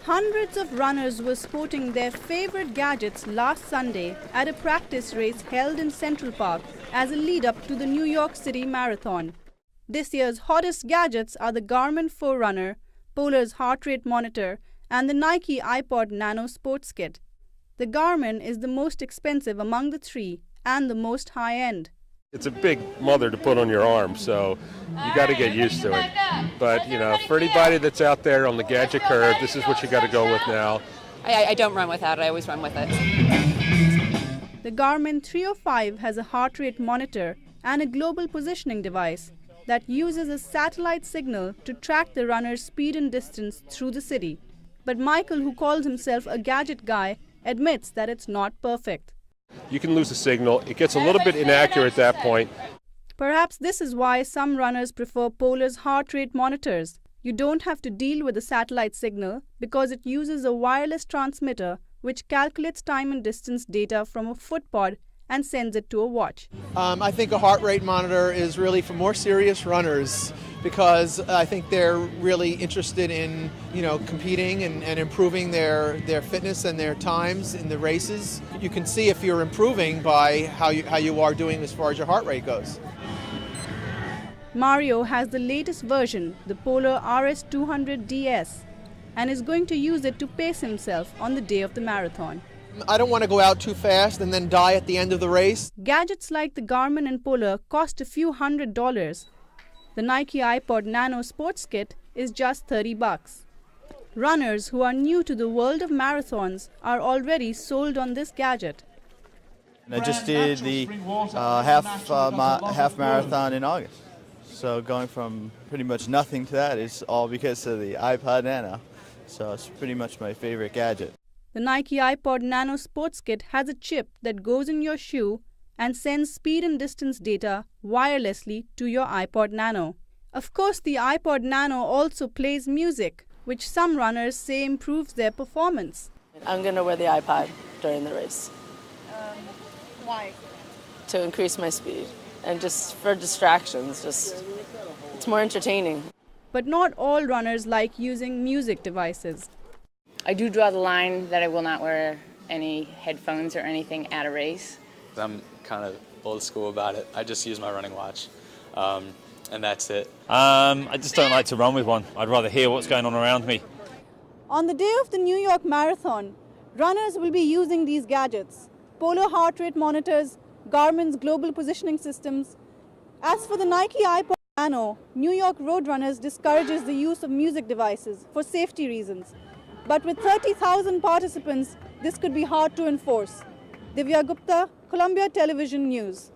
Hundreds of runners were sporting their favorite gadgets last Sunday at a practice race held in Central Park as a lead-up to the New York City Marathon. This year's hottest gadgets are the Garmin Forerunner, Polar's heart rate monitor, and the Nike iPod Nano sports kit. The Garmin is the most expensive among the three and the most high-end. It's a big mother to put on your arm, so you got to get used to it. But, for anybody that's out there on the gadget curve, this is what you got to go with now. I don't run without it. I always run with it. The Garmin 305 has a heart rate monitor and a global positioning device that uses a satellite signal to track the runner's speed and distance through the city. But Michael, who calls himself a gadget guy, admits that it's not perfect. You can lose the signal. It gets a little bit inaccurate at that point. Perhaps this is why some runners prefer Polar's heart rate monitors. You don't have to deal with the satellite signal because it uses a wireless transmitter which calculates time and distance data from a footpod and sends it to a watch. I think a heart rate monitor is really for more serious runners because I think they're really interested in, competing and improving their fitness and their times in the races. You can see if you're improving by how you are doing as far as your heart rate goes. Mario has the latest version, the Polar RS200DS, and is going to use it to pace himself on the day of the marathon. I don't want to go out too fast and then die at the end of the race. Gadgets like the Garmin and Polar cost a few $100s. The Nike iPod Nano sports kit is just $30. Runners who are new to the world of marathons are already sold on this gadget. I just did the half marathon in August. So going from pretty much nothing to that is all because of the iPod Nano. So it's pretty much my favorite gadget. The Nike iPod Nano sports kit has a chip that goes in your shoe and sends speed and distance data wirelessly to your iPod Nano. Of course, the iPod Nano also plays music, which some runners say improves their performance. I'm going to wear the iPod during the race. Why? To increase my speed and just for distractions. It's more entertaining. But not all runners like using music devices. I do draw the line that I will not wear any headphones or anything at a race. I'm kind of old school about it. I just use my running watch, and that's it. I just don't like to run with one. I'd rather hear what's going on around me. On the day of the New York Marathon, runners will be using these gadgets: Polar heart rate monitors, Garmin's global positioning systems. As for the Nike iPod Nano, New York Roadrunners discourages the use of music devices for safety reasons. But with 30,000 participants, this could be hard to enforce. Divya Gupta, Columbia Television News.